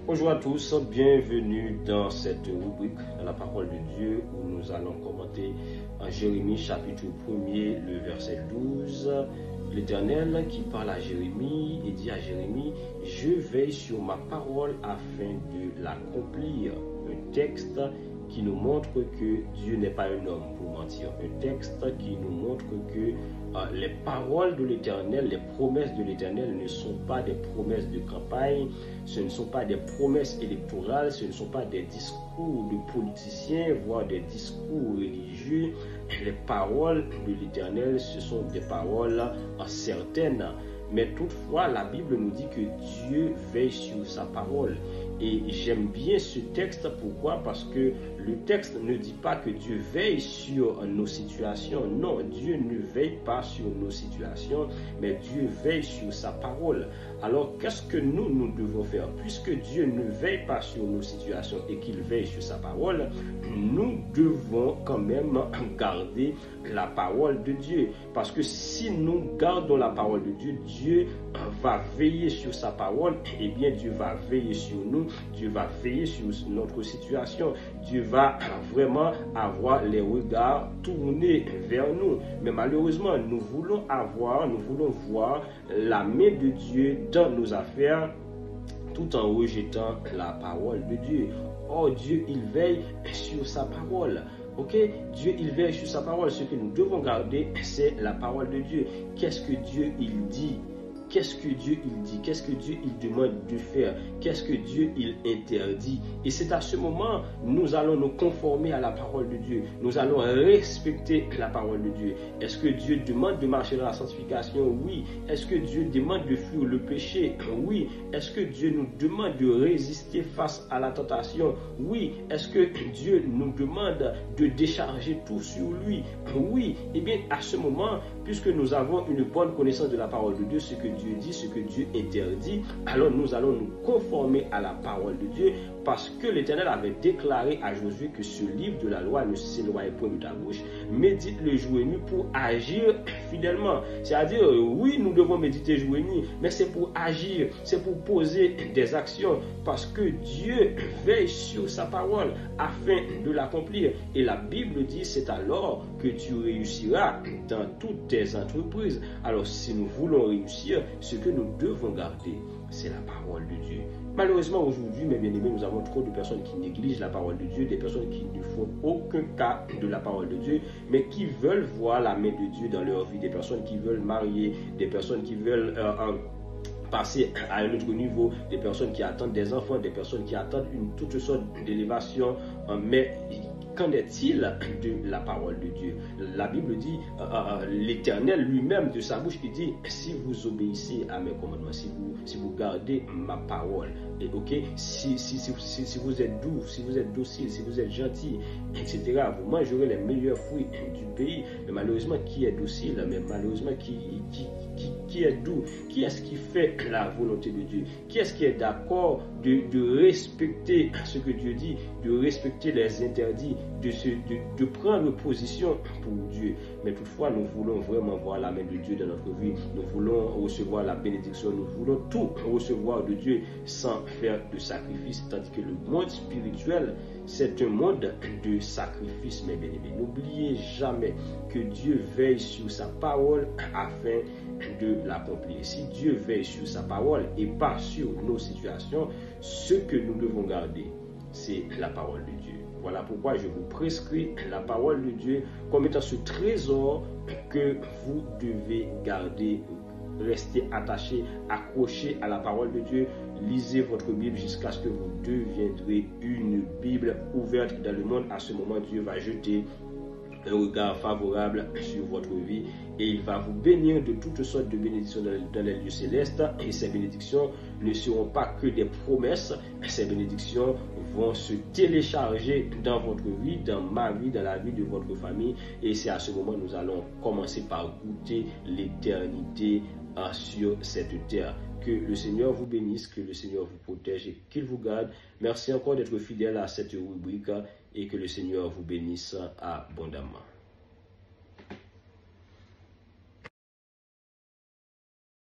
Bonjour à tous, bienvenue dans cette rubrique dans la parole de Dieu où nous allons commenter en Jérémie chapitre 1er, le verset 12. L'Éternel qui parle à Jérémie et dit à Jérémie, je veille sur ma parole afin de l'accomplir. Un texte qui nous montre que Dieu n'est pas un homme pour mentir. Un texte qui nous montre que les paroles de l'Éternel, les promesses de l'Éternel ne sont pas des promesses de campagne, ce ne sont pas des promesses électorales, ce ne sont pas des discours de politiciens, voire des discours religieux. Les paroles de l'Éternel, ce sont des paroles certaines. Mais toutefois, la Bible nous dit que Dieu veille sur sa parole. Et j'aime bien ce texte, pourquoi? Parce que le texte ne dit pas que Dieu veille sur nos situations. Non, Dieu ne veille pas sur nos situations, mais Dieu veille sur sa parole. Alors, qu'est-ce que nous devons faire? Puisque Dieu ne veille pas sur nos situations et qu'il veille sur sa parole, nous devons quand même garder la parole de Dieu. Parce que si nous gardons la parole de Dieu, Dieu va veiller sur sa parole, et bien Dieu va veiller sur nous, Dieu va veiller sur notre situation, Dieu va vraiment avoir les regards tournés vers nous. Mais malheureusement, nous voulons voir la main de Dieu dans nos affaires tout en rejetant la parole de Dieu. Oh, Dieu, il veille sur sa parole. Ok, Dieu il veille sur sa parole. Ce que nous devons garder, c'est la parole de Dieu. Qu'est-ce que Dieu il dit? Qu'est-ce que Dieu il dit? Qu'est-ce que Dieu il demande de faire? Qu'est-ce que Dieu il interdit? Et c'est à ce moment, nous allons nous conformer à la parole de Dieu. Nous allons respecter la parole de Dieu. Est-ce que Dieu demande de marcher dans la sanctification? Oui. Est-ce que Dieu demande de fuir le péché? Oui. Est-ce que Dieu nous demande de résister face à la tentation? Oui. Est-ce que Dieu nous demande de décharger tout sur lui? Oui. Eh bien, à ce moment, puisque nous avons une bonne connaissance de la parole de Dieu, ce que Dieu dit, ce que Dieu interdit, alors nous allons nous conformer à la parole de Dieu, parce que l'Éternel avait déclaré à Josué que ce livre de la loi ne s'éloigne point de ta bouche. Médite le jour et nuit pour agir fidèlement. C'est-à-dire, oui, nous devons méditer jour et nuit, mais c'est pour agir, c'est pour poser des actions, parce que Dieu veille sur sa parole afin de l'accomplir. Et la Bible dit, c'est alors que tu réussiras dans toutes tes entreprises. Alors, si nous voulons réussir, ce que nous devons garder, c'est la parole de Dieu. Malheureusement, aujourd'hui, mes bien-aimés, nous avons trop de personnes qui négligent la parole de Dieu, des personnes qui ne font aucun cas de la parole de Dieu, mais qui veulent voir la main de Dieu dans leur vie, des personnes qui veulent marier, des personnes qui veulent passer à un autre niveau, des personnes qui attendent des enfants, des personnes qui attendent toute sorte d'élévation, mais qu'en est-il de la parole de Dieu? La Bible dit, l'Éternel lui-même de sa bouche, il dit, si vous obéissez à mes commandements, si vous gardez ma parole, et ok, si vous êtes doux, si vous êtes docile, si vous êtes gentil, etc., vous mangerez les meilleurs fruits du pays. Mais malheureusement, qui est docile? Mais malheureusement, qui est doux? Qui est-ce qui fait la volonté de Dieu? Qui est-ce qui est d'accord de respecter ce que Dieu dit, de respecter les interdits, de prendre position pour Dieu? Mais toutefois, nous voulons vraiment voir la main de Dieu dans notre vie. Nous voulons recevoir la bénédiction. Nous voulons tout recevoir de Dieu sans faire de sacrifice. Tandis que le monde spirituel, c'est un monde de sacrifice, mes bien-aimés. N'oubliez jamais que Dieu veille sur sa parole afin de l'accomplir. Si Dieu veille sur sa parole et pas sur nos situations, ce que nous devons garder, c'est la parole de Dieu. Voilà pourquoi je vous prescris la parole de Dieu comme étant ce trésor que vous devez garder. Restez attaché, accroché à la parole de Dieu. Lisez votre Bible jusqu'à ce que vous deviendrez une Bible ouverte dans le monde. À ce moment, Dieu va jeter un regard favorable sur votre vie et il va vous bénir de toutes sortes de bénédictions dans les lieux célestes. Et ces bénédictions ne seront pas que des promesses, ces bénédictions vont se télécharger dans votre vie, dans ma vie, dans la vie de votre famille. Et c'est à ce moment que nous allons commencer par goûter l'éternité sur cette terre. Que le Seigneur vous bénisse, que le Seigneur vous protège et qu'il vous garde. Merci encore d'être fidèle à cette rubrique et que le Seigneur vous bénisse abondamment.